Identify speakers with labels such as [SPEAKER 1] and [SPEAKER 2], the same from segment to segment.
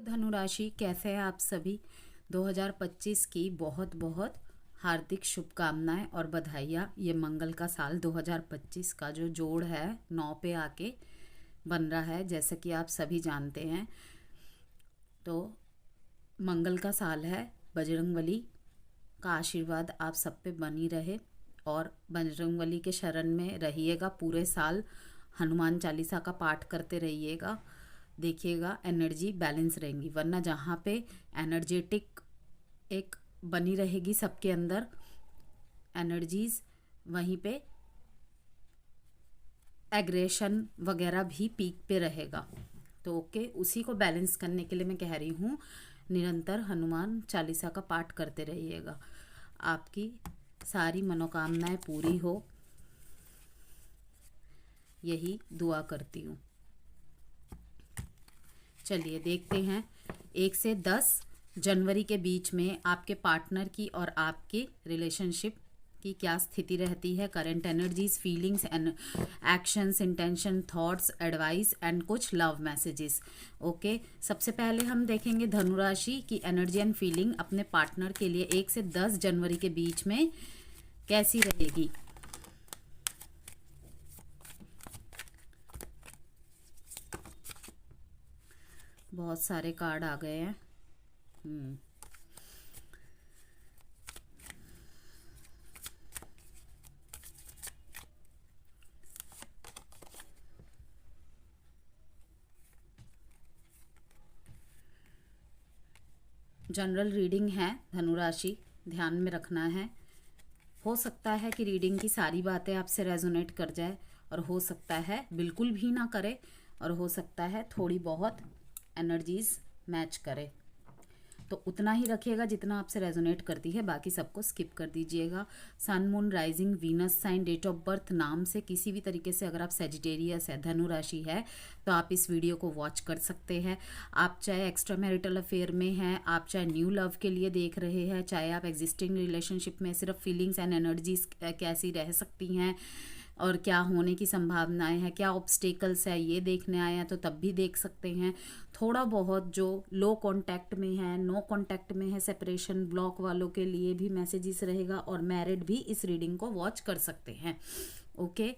[SPEAKER 1] धनु राशि, कैसे हैं आप सभी। 2025 की बहुत बहुत हार्दिक शुभकामनाएं और बधाइयाँ। ये मंगल का साल 2025 का जो जोड़ है 9 पे आके बन रहा है, जैसे कि आप सभी जानते हैं। तो मंगल का साल है, बजरंगबली का आशीर्वाद आप सब पे बनी रहे और बजरंगबली के शरण में रहिएगा। पूरे साल हनुमान चालीसा का पाठ करते रहिएगा, देखिएगा एनर्जी बैलेंस रहेंगी। वरना जहाँ पे एनर्जेटिक एक बनी रहेगी सबके अंदर एनर्जीज, वहीं पे एग्रेशन वगैरह भी पीक पे रहेगा। तो ओके, उसी को बैलेंस करने के लिए मैं कह रही हूँ, निरंतर हनुमान चालीसा का पाठ करते रहिएगा। आपकी सारी मनोकामनाएं पूरी हो, यही दुआ करती हूँ। चलिए देखते हैं 1 से 10 जनवरी के बीच में आपके पार्टनर की और आपके रिलेशनशिप की क्या स्थिति रहती है। Current energies, feelings and actions, intention, thoughts, advice and कुछ लव मैसेजेस। ओके, सबसे पहले हम देखेंगे धनुराशि की एनर्जी एंड फीलिंग अपने पार्टनर के लिए 1 से 10 जनवरी के बीच में कैसी रहेगी। बहुत सारे कार्ड आ गए हैं। जनरल रीडिंग है धनुराशि, ध्यान में रखना है। हो सकता है कि रीडिंग की सारी बातें आपसे रेजोनेट कर जाए और हो सकता है बिल्कुल भी ना करे और हो सकता है थोड़ी बहुत एनर्जीज मैच करे। तो उतना ही रखिएगा जितना आपसे रेजोनेट करती है, बाकी सबको स्किप कर दीजिएगा। Sun, moon, rising, Venus sign, date of birth नाम से किसी भी तरीके से अगर आप सेजिटेरियस है, धनु राशि है, तो आप इस वीडियो को वॉच कर सकते हैं। आप चाहे एक्स्ट्रा मैरिटल अफेयर में हैं, आप चाहे न्यू लव के लिए देख रहे हैं, चाहे आप एग्जिस्टिंग रिलेशनशिप में, सिर्फ फीलिंग्स एंड एनर्जीज कैसी रह सकती हैं और क्या होने की संभावनाएं हैं, क्या ऑब्स्टेकल्स है, ये देखने आए हैं तो तब भी देख सकते हैं। थोड़ा बहुत जो लो कांटेक्ट में है, नो कांटेक्ट में है, सेपरेशन ब्लॉक वालों के लिए भी मैसेजेस रहेगा और मैरिड भी इस रीडिंग को वॉच कर सकते हैं। ओके,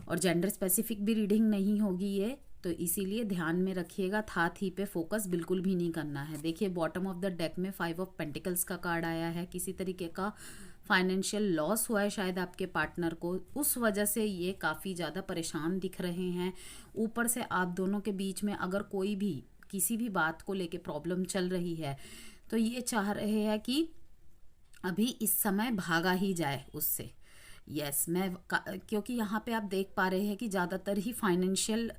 [SPEAKER 1] और जेंडर स्पेसिफिक भी रीडिंग नहीं होगी ये, तो इसीलिए ध्यान में रखिएगा। था थी पे फोकस बिल्कुल भी नहीं करना है। देखिए बॉटम ऑफ द डेक में 5 ऑफ पेंटिकल्स का कार्ड आया है। किसी तरीके का फाइनेंशियल लॉस हुआ है शायद आपके पार्टनर को, उस वजह से ये काफ़ी ज़्यादा परेशान दिख रहे हैं। ऊपर से आप दोनों के बीच में अगर कोई भी किसी भी बात को लेके प्रॉब्लम चल रही है तो ये चाह रहे हैं कि अभी इस समय भागा ही जाए उससे। यस, क्योंकि यहाँ पे आप देख पा रहे हैं कि ज़्यादातर ही फाइनेंशियल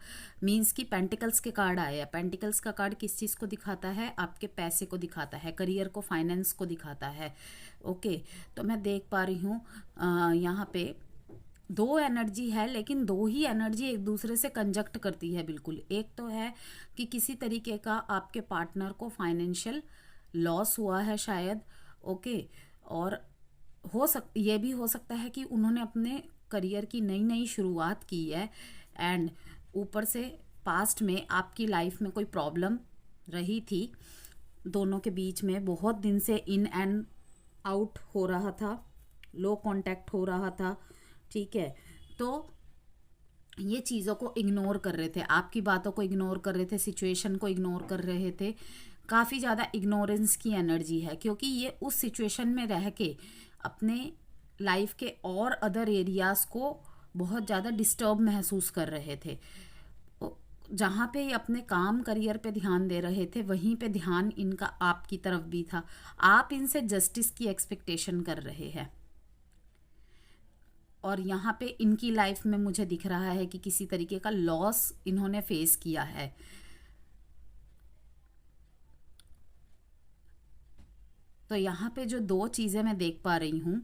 [SPEAKER 1] मींस की पेंटिकल्स के कार्ड आए हैं। पेंटिकल्स का कार्ड किस चीज़ को दिखाता है? आपके पैसे को दिखाता है, करियर को, फाइनेंस को दिखाता है। ओके, तो मैं देख पा रही हूँ यहाँ पे 2 एनर्जी है, लेकिन 2 ही एनर्जी एक दूसरे से कंजक्ट करती है बिल्कुल। एक तो है कि किसी तरीके का आपके पार्टनर को फाइनेंशियल लॉस हुआ है शायद। ओके, और ये भी हो सकता है कि उन्होंने अपने करियर की नई नई शुरुआत की है एंड ऊपर से पास्ट में आपकी लाइफ में कोई प्रॉब्लम रही थी। दोनों के बीच में बहुत दिन से इन एंड आउट हो रहा था, लो कांटेक्ट हो रहा था। ठीक है, तो ये चीज़ों को इग्नोर कर रहे थे, आपकी बातों को इग्नोर कर रहे थे, सिचुएशन को इग्नोर कर रहे थे। काफ़ी ज़्यादा इग्नोरेंस की एनर्जी है, क्योंकि ये उस सिचुएशन में रह के अपने लाइफ के और अदर एरियाज़ को बहुत ज़्यादा डिस्टर्ब महसूस कर रहे थे। जहाँ पे ये अपने काम करियर पे ध्यान दे रहे थे, वहीं पे ध्यान इनका आपकी तरफ भी था। आप इनसे जस्टिस की एक्सपेक्टेशन कर रहे हैं और यहाँ पे इनकी लाइफ में मुझे दिख रहा है कि किसी तरीके का लॉस इन्होंने फेस किया है। तो यहाँ पे जो 2 चीज़ें मैं देख पा रही हूँ,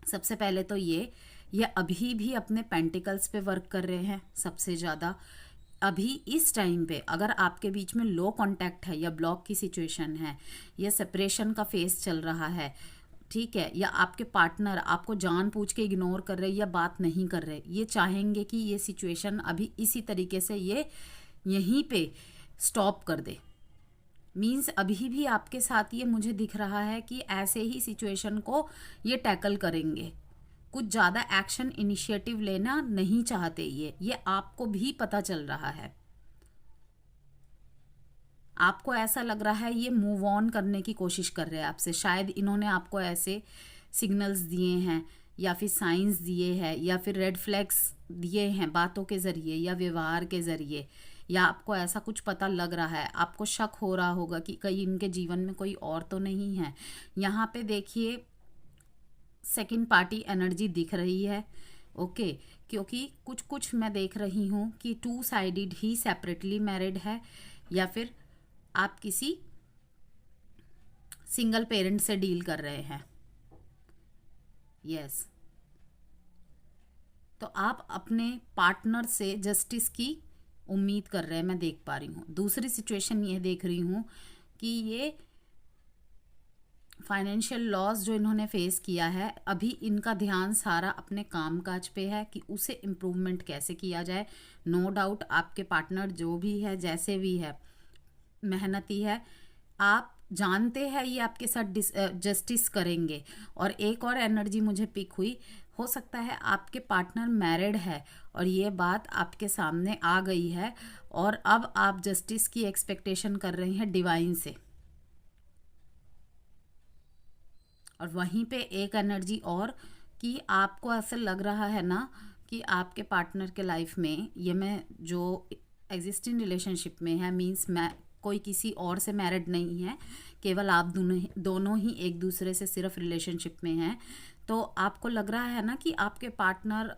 [SPEAKER 1] सबसे पहले तो ये अभी भी अपने पेंटिकल्स पे वर्क कर रहे हैं सबसे ज़्यादा। अभी इस टाइम पे अगर आपके बीच में लो कांटेक्ट है या ब्लॉक की सिचुएशन है या सेपरेशन का फेस चल रहा है, ठीक है, या आपके पार्टनर आपको जानबूझ के इग्नोर कर रहे या बात नहीं कर रहे, ये चाहेंगे कि ये सिचुएशन अभी इसी तरीके से ये यहीं पे स्टॉप कर दे। मीन्स अभी भी आपके साथ ये मुझे दिख रहा है कि ऐसे ही सिचुएशन को ये टैकल करेंगे, कुछ ज़्यादा एक्शन इनिशिएटिव लेना नहीं चाहते ये आपको भी पता चल रहा है। आपको ऐसा लग रहा है ये मूव ऑन करने की कोशिश कर रहे हैं आपसे, शायद इन्होंने आपको ऐसे सिग्नल्स दिए हैं या फिर साइंस दिए हैं या फिर रेड फ्लैग्स दिए हैं बातों के ज़रिए या व्यवहार के ज़रिए, या आपको ऐसा कुछ पता लग रहा है, आपको शक हो रहा होगा कि कहीं इनके जीवन में कोई और तो नहीं है। यहाँ पे देखिए सेकंड पार्टी एनर्जी दिख रही है, ओके, क्योंकि कुछ कुछ मैं देख रही हूँ कि टू साइडेड ही सेपरेटली मैरिड है, या फिर आप किसी सिंगल पेरेंट से डील कर रहे हैं। यस, तो आप अपने पार्टनर से जस्टिस की उम्मीद कर रहे हैं, मैं देख पा रही हूँ। दूसरी सिचुएशन ये देख रही हूँ कि ये फाइनेंशियल लॉस जो इन्होंने फेस किया है, अभी इनका ध्यान सारा अपने कामकाज पे है कि उसे इम्प्रूवमेंट कैसे किया जाए। नो डाउट आपके पार्टनर जो भी है, जैसे भी है, मेहनती है, आप जानते हैं ये आपके साथ जस्टिस करेंगे। और एक और एनर्जी मुझे पिक हुई, हो सकता है आपके पार्टनर मैरिड है और ये बात आपके सामने आ गई है और अब आप जस्टिस की एक्सपेक्टेशन कर रहे हैं डिवाइन से। और वहीं पे एक एनर्जी और कि आपको ऐसा लग रहा है ना कि आपके पार्टनर के लाइफ में, ये मैं जो एग्जिस्टिंग रिलेशनशिप में है, मीन्स मैं कोई किसी और से मैरिड नहीं है, केवल आप दोनों ही एक दूसरे से सिर्फ रिलेशनशिप में हैं, तो आपको लग रहा है ना कि आपके पार्टनर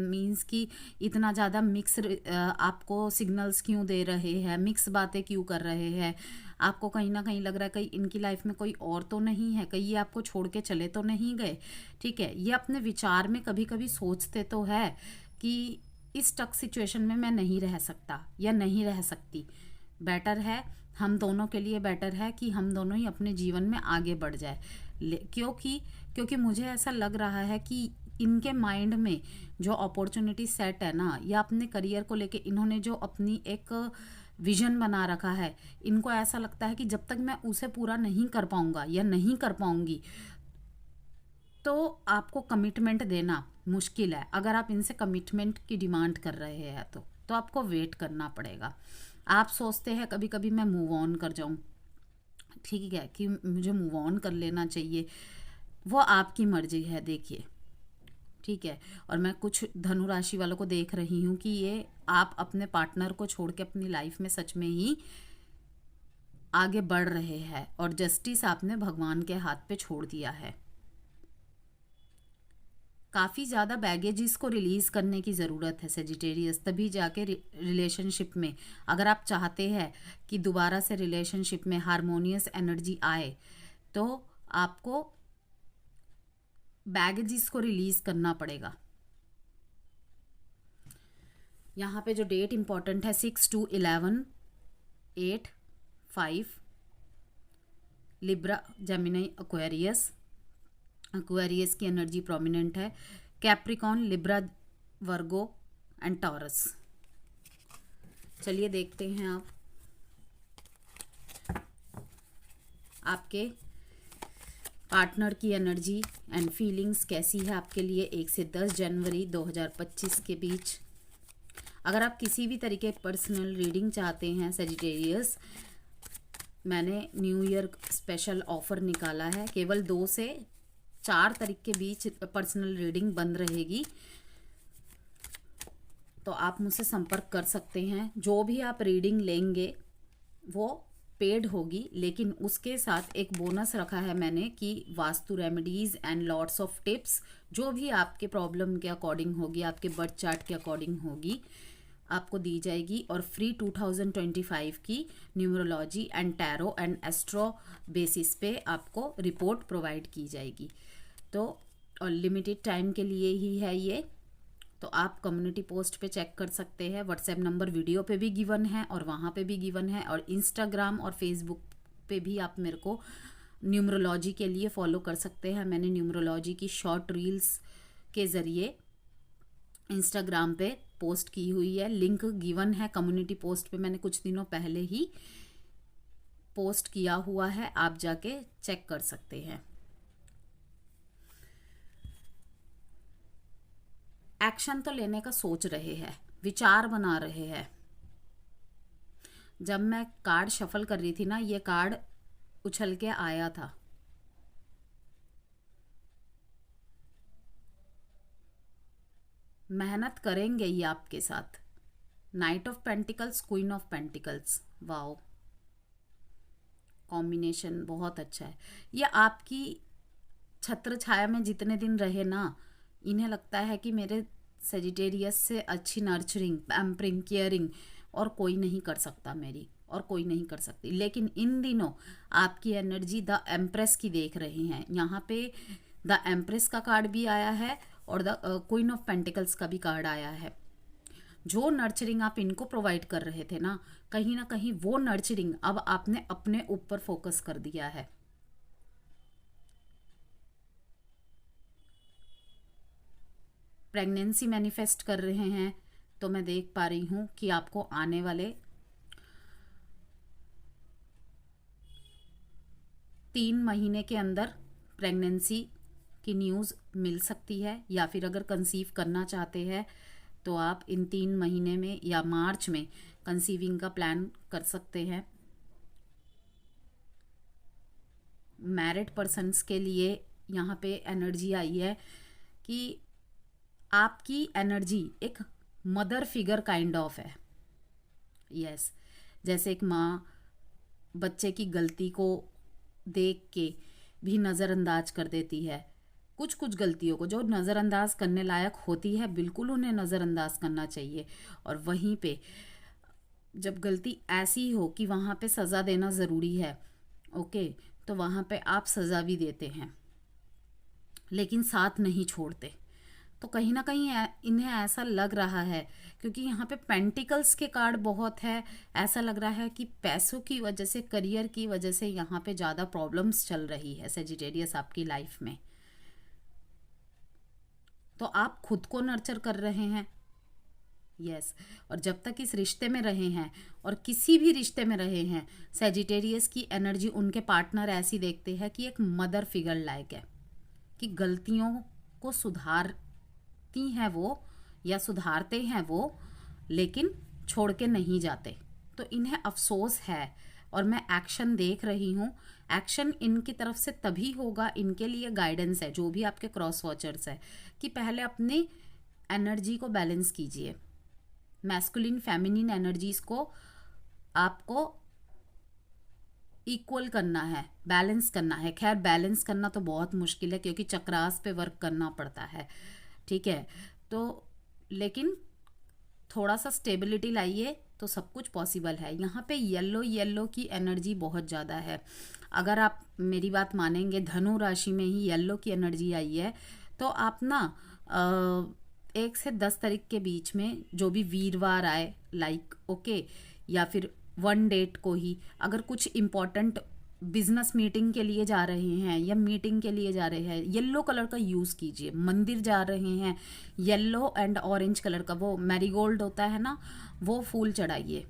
[SPEAKER 1] मीन्स कि इतना ज़्यादा मिक्स आपको सिग्नल्स क्यों दे रहे हैं, मिक्स बातें क्यों कर रहे हैं। आपको कहीं ना कहीं लग रहा है कहीं इनकी लाइफ में कोई और तो नहीं है, कहीं ये आपको छोड़ के चले तो नहीं गए। ठीक है, ये अपने विचार में कभी कभी सोचते तो है कि इस टक सिचुएशन में मैं नहीं रह सकता या नहीं रह सकती, बेटर है हम दोनों के लिए बेटर है कि हम दोनों ही अपने जीवन में आगे बढ़ जाए। क्योंकि मुझे ऐसा लग रहा है कि इनके माइंड में जो अपॉर्चुनिटी सेट है ना, या अपने करियर को लेके इन्होंने जो अपनी एक विजन बना रखा है, इनको ऐसा लगता है कि जब तक मैं उसे पूरा नहीं कर पाऊंगा या नहीं कर पाऊंगी तो आपको कमिटमेंट देना मुश्किल है। अगर आप इनसे कमिटमेंट की डिमांड कर रहे हैं तो आपको वेट करना पड़ेगा। आप सोचते हैं कभी कभी मैं मूव ऑन कर जाऊं, ठीक है, कि मुझे मूव ऑन कर लेना चाहिए, वो आपकी मर्जी है, देखिए, ठीक है। और मैं कुछ धनु राशि वालों को देख रही हूँ कि ये आप अपने पार्टनर को छोड़ के अपनी लाइफ में सच में ही आगे बढ़ रहे हैं और जस्टिस आपने भगवान के हाथ पे छोड़ दिया है। काफ़ी ज़्यादा बैगेजेस को रिलीज़ करने की ज़रूरत है सेजिटेरियस, तभी जाके रिलेशनशिप में, अगर आप चाहते हैं कि दोबारा से रिलेशनशिप में हारमोनियस एनर्जी आए, तो आपको बैगेजेस को रिलीज़ करना पड़ेगा। यहाँ पे जो डेट इंपॉर्टेंट है 6-11, 8, 5, लिब्रा, जेमिनी, एक्वेरियस। एक्वेरियस की एनर्जी प्रोमिनेंट है, Capricorn, Libra, Virgo and taurus. चलिए देखते हैं आपके पार्टनर की एनर्जी एंड फीलिंग्स कैसी है आपके लिए 1 से 10 जनवरी 2025 के बीच। अगर आप किसी भी तरीके पर्सनल रीडिंग चाहते हैं सेजिटेरियस, मैंने न्यू ईयर स्पेशल ऑफर निकाला है, केवल 2 से 4 तारीख के बीच पर्सनल रीडिंग बंद रहेगी, तो आप मुझसे संपर्क कर सकते हैं। जो भी आप रीडिंग लेंगे वो पेड होगी, लेकिन उसके साथ एक बोनस रखा है मैंने कि vastu remedies and lots of tips, जो भी आपके प्रॉब्लम के अकॉर्डिंग होगी, आपके बर्थ चार्ट के अकॉर्डिंग होगी, आपको दी जाएगी। और फ्री 2025 की numerology and tarot and astro basis पे आपको रिपोर्ट प्रोवाइड की जाएगी। तो और लिमिटेड टाइम के लिए ही है ये, तो आप कम्युनिटी पोस्ट पे चेक कर सकते हैं। व्हाट्सएप नंबर वीडियो पे भी गिवन है और वहाँ पे भी गिवन है, और इंस्टाग्राम और फेसबुक पे भी आप मेरे को न्यूमरोलॉजी के लिए फॉलो कर सकते हैं। मैंने न्यूमरोलॉजी की शॉर्ट रील्स के ज़रिए इंस्टाग्राम पे पोस्ट की हुई है, लिंक गिवन है कम्युनिटी पोस्ट पे, मैंने कुछ दिनों पहले ही पोस्ट किया हुआ है, आप जाके चेक कर सकते हैं। एक्शन तो लेने का सोच रहे हैं, विचार बना रहे हैं। जब मैं कार्ड शफल कर रही थी ना, ये कार्ड उछल के आया था। मेहनत करेंगे ये आपके साथ। Night of pentacles, queen of pentacles, wow, combination बहुत अच्छा है। ये आपकी छत्र छाया में जितने दिन रहे ना, इन्हें लगता है कि मेरे सेजिटेरियस से अच्छी नर्चरिंग, पैम्परिंग, केयरिंग और कोई नहीं कर सकता मेरी, और कोई नहीं कर सकती। लेकिन इन दिनों आपकी एनर्जी द एम्प्रेस की देख रहे हैं। यहाँ पे द एम्प्रेस का कार्ड भी आया है और द क्वीन ऑफ पेंटिकल्स का भी कार्ड आया है। जो नर्चरिंग आप इनको प्रोवाइड कर रहे थे ना कहीं वो नर्चरिंग अब आपने अपने ऊपर फोकस कर दिया है। प्रेगनेंसी मैनिफेस्ट कर रहे हैं, तो मैं देख पा रही हूँ कि आपको आने वाले 3 महीने के अंदर प्रेगनेंसी की न्यूज़ मिल सकती है, या फिर अगर कंसीव करना चाहते हैं तो आप इन 3 महीने में या मार्च में कंसीविंग का प्लान कर सकते हैं। मैरिड पर्सन्स के लिए यहाँ पे एनर्जी आई है कि आपकी एनर्जी एक मदर फिगर काइंड ऑफ है। यस, जैसे एक माँ बच्चे की गलती को देख के भी नज़रअंदाज कर देती है। कुछ कुछ गलतियों को जो नज़रअंदाज करने लायक होती है, बिल्कुल उन्हें नज़रअंदाज करना चाहिए। और वहीं पे जब गलती ऐसी हो कि वहाँ पे सज़ा देना ज़रूरी है, ओके, तो वहाँ पे आप सज़ा भी देते हैं, लेकिन साथ नहीं छोड़ते। तो कहीं ना कहीं इन्हें ऐसा लग रहा है, क्योंकि यहाँ पे पेंटिकल्स के कार्ड बहुत है, ऐसा लग रहा है कि पैसों की वजह से, करियर की वजह से यहाँ पे ज़्यादा प्रॉब्लम्स चल रही है सेजिटेरियस आपकी लाइफ में। तो आप खुद को नर्चर कर रहे हैं। यस, और जब तक इस रिश्ते में रहे हैं और किसी भी रिश्ते में रहे हैं, सेजिटेरियस की एनर्जी उनके पार्टनर ऐसी देखते हैं कि एक मदर फिगर लायक है, कि गलतियों को सुधारती हैं वो या सुधारते हैं वो, लेकिन छोड़ के नहीं जाते। तो इन्हें अफसोस है, और मैं एक्शन देख रही हूँ। एक्शन इनकी तरफ से तभी होगा, इनके लिए गाइडेंस है जो भी आपके क्रॉस वॉचर्स है, कि पहले अपनी एनर्जी को बैलेंस कीजिए। मैस्कुलिन फेमिनिन एनर्जीज को आपको इक्वल करना है, बैलेंस करना है। खैर, बैलेंस करना तो बहुत मुश्किल है, क्योंकि चक्रास पे वर्क करना पड़ता है, ठीक है। तो लेकिन थोड़ा सा स्टेबिलिटी लाइए तो सब कुछ पॉसिबल है। यहाँ पे येलो की एनर्जी बहुत ज़्यादा है। अगर आप मेरी बात मानेंगे, धनु राशि में ही येलो की एनर्जी आई है, तो आप ना 1 से 10 तारीख के बीच में जो भी वीरवार आए, लाइक ओके, या फिर 1 डेट को ही अगर कुछ इम्पोर्टेंट बिजनेस मीटिंग के लिए जा रहे हैं या मीटिंग के लिए जा रहे हैं, येलो कलर का यूज़ कीजिए। मंदिर जा रहे हैं, येलो एंड ऑरेंज कलर का वो मैरीगोल्ड होता है ना, वो फूल चढ़ाइए,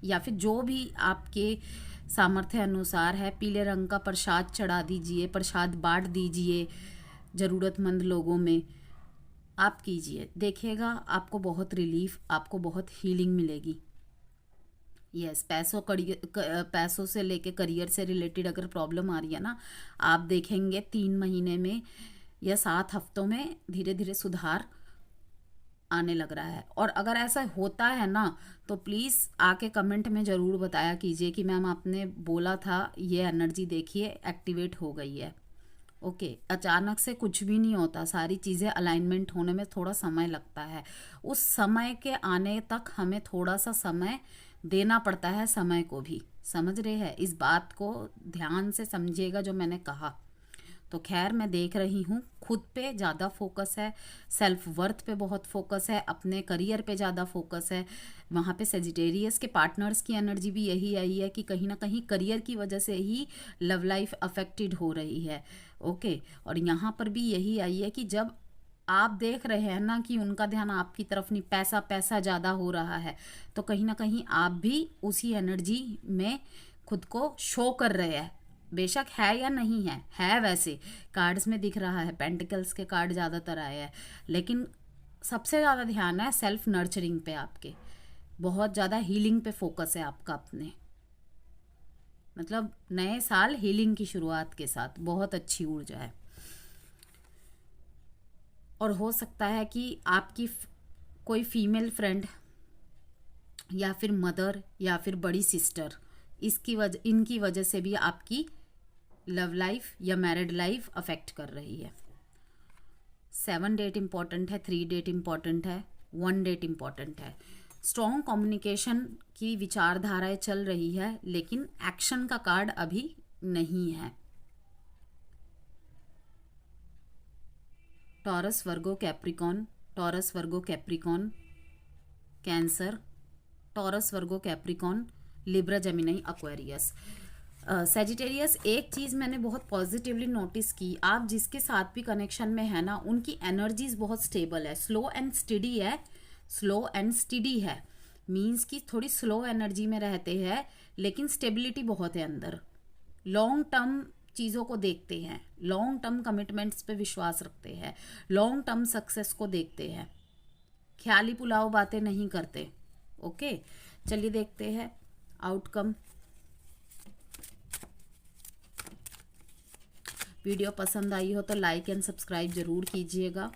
[SPEAKER 1] या फिर जो भी आपके सामर्थ्य अनुसार है, पीले रंग का प्रसाद चढ़ा दीजिए, प्रसाद बांट दीजिए ज़रूरतमंद लोगों में। आप कीजिए, देखिएगा आपको बहुत रिलीफ, आपको बहुत हीलिंग मिलेगी। यस, पैसों से लेके करियर से रिलेटेड अगर प्रॉब्लम आ रही है ना, आप देखेंगे 3 महीने में या 7 हफ्तों में धीरे धीरे सुधार आने लग रहा है। और अगर ऐसा होता है ना, तो प्लीज़ आके कमेंट में ज़रूर बताया कीजिए कि मैम आपने बोला था, ये एनर्जी देखिए एक्टिवेट हो गई है। ओके, अचानक से कुछ भी नहीं होता, सारी चीज़ें अलाइनमेंट होने में थोड़ा समय लगता है। उस समय के आने तक हमें थोड़ा सा समय देना पड़ता है, समय को भी। समझ रहे हैं? इस बात को ध्यान से समझिएगा जो मैंने कहा। तो खैर, मैं देख रही हूँ खुद पे ज़्यादा फोकस है, सेल्फ वर्थ पे बहुत फोकस है, अपने करियर पे ज़्यादा फोकस है। वहाँ पे सेजिटेरियस के पार्टनर्स की एनर्जी भी यही आई है कि कहीं ना कहीं करियर की वजह से ही लव लाइफ अफेक्टेड हो रही है। ओके, और यहाँ पर भी यही आई है कि जब आप देख रहे हैं ना कि उनका ध्यान आपकी तरफ नहीं, पैसा ज़्यादा हो रहा है, तो कहीं ना कहीं आप भी उसी एनर्जी में खुद को शो कर रहे हैं, बेशक है या नहीं है वैसे कार्ड्स में दिख रहा है, पेंटिकल्स के कार्ड ज़्यादातर आए हैं, लेकिन सबसे ज़्यादा ध्यान है सेल्फ नर्चरिंग पे, आपके बहुत ज़्यादा हीलिंग पे फोकस है आपका अपने, मतलब नए साल हीलिंग की शुरुआत के साथ बहुत अच्छी ऊर्जा है। और हो सकता है कि आपकी कोई फीमेल फ्रेंड या फिर मदर या फिर बड़ी सिस्टर इनकी वजह से भी आपकी लव लाइफ या मैरिड लाइफ अफेक्ट कर रही है। 7 डेट इम्पॉर्टेंट है, 3 डेट इम्पॉर्टेंट है, 1 डेट इम्पॉर्टेंट है। स्ट्रॉन्ग कम्युनिकेशन की विचारधाराएं चल रही है, लेकिन एक्शन का कार्ड अभी नहीं है। Taurus Virgo Capricorn, Taurus Virgo Capricorn, cancer, Taurus Virgo Capricorn, Libra Gemini Aquarius, Sagittarius. एक चीज़ मैंने बहुत पॉजिटिवली नोटिस की, आप जिसके साथ भी कनेक्शन में है ना, उनकी एनर्जीज बहुत स्टेबल है, स्लो एंड स्टडी है, स्लो एंड स्टडी है, मीन्स कि थोड़ी स्लो एनर्जी में रहते हैं, लेकिन स्टेबिलिटी बहुत है अंदर, लॉन्ग टर्म चीज़ों को देखते हैं, लॉन्ग टर्म कमिटमेंट्स पे विश्वास रखते हैं, लॉन्ग टर्म सक्सेस को देखते हैं, ख्याली पुलाव बातें नहीं करते। ओके, चलिए देखते हैं आउटकम। वीडियो पसंद आई हो तो लाइक एंड सब्सक्राइब जरूर कीजिएगा।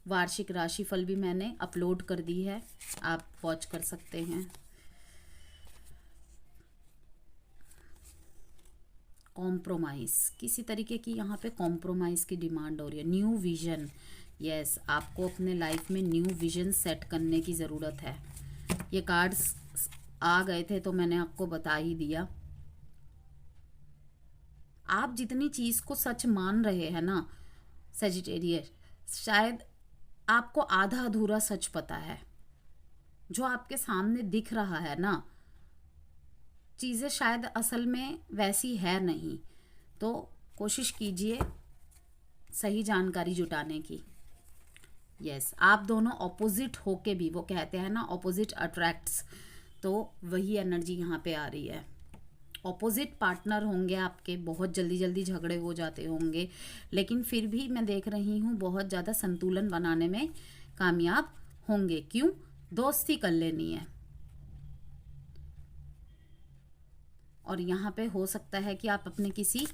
[SPEAKER 1] वार्षिक राशिफल भी मैंने अपलोड कर दी है, आप वॉच कर सकते हैं। कॉम्प्रोमाइज़, किसी तरीके की यहाँ पे कॉम्प्रोमाइज़ की डिमांड हो रही है। न्यू विजन, यस, आपको अपने लाइफ में न्यू विजन सेट करने की ज़रूरत है। ये कार्ड्स आ गए थे तो मैंने आपको बता ही दिया। आप जितनी चीज़ को सच मान रहे हैं ना सेजिटेरियस, शायद आपको आधा अधूरा सच पता है। जो आपके सामने दिख रहा है ना, चीज़ें शायद असल में वैसी है नहीं, तो कोशिश कीजिए सही जानकारी जुटाने की। यस, आप दोनों ऑपोजिट होके भी, वो कहते हैं ना ऑपोजिट अट्रैक्ट्स, तो वही एनर्जी यहाँ पे आ रही है। ऑपोजिट पार्टनर होंगे आपके, बहुत जल्दी जल्दी झगड़े हो जाते होंगे, लेकिन फिर भी मैं देख रही हूँ बहुत ज़्यादा संतुलन बनाने में कामयाब होंगे। क्यों? दोस्ती कर लेनी है। और यहाँ पे हो सकता है कि आप अपने किसी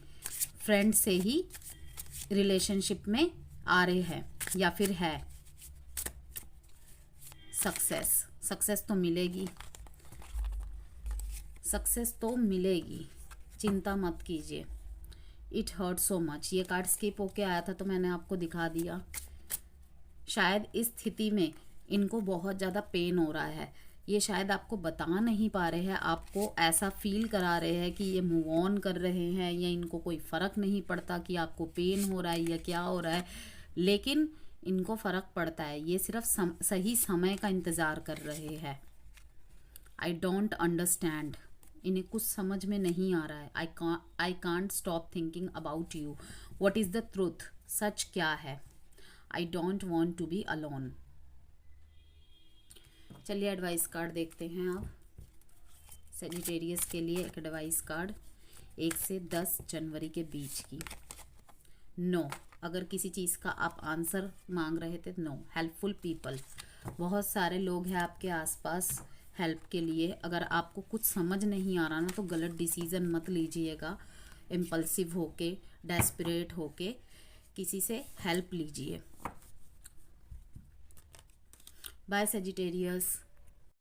[SPEAKER 1] फ्रेंड से ही रिलेशनशिप में आ रहे हैं या फिर है। सक्सेस तो मिलेगी, सक्सेस तो मिलेगी, चिंता मत कीजिए। इट हर्ट सो मच, ये कार्ड स्किप होके आया था तो मैंने आपको दिखा दिया। शायद इस स्थिति में इनको बहुत ज़्यादा पेन हो रहा है, ये शायद आपको बता नहीं पा रहे हैं, आपको ऐसा फील करा रहे हैं कि ये मूव ऑन कर रहे हैं, या इनको कोई फ़र्क नहीं पड़ता कि आपको पेन हो रहा है या क्या हो रहा है, लेकिन इनको फ़र्क पड़ता है। ये सिर्फ सही समय का इंतज़ार कर रहे हैं। आई डोंट अंडरस्टैंड, इन्हें कुछ समझ में नहीं आ रहा है। I can't stop thinking about you, what is the truth, सच क्या है। I don't want to be alone. चलिए एडवाइस कार्ड देखते हैं आप सेजिटेरियस के लिए। एक एडवाइस कार्ड 1 से 10 जनवरी के बीच की। नो, अगर किसी चीज़ का आप आंसर मांग रहे थे, नो। हेल्पफुल पीपल, बहुत सारे लोग हैं आपके आसपास हेल्प के लिए। अगर आपको कुछ समझ नहीं आ रहा ना, तो गलत डिसीज़न मत लीजिएगा, इम्पल्सिव होके, डेस्परेट होके किसी से हेल्प लीजिए। Bye Sagittarius.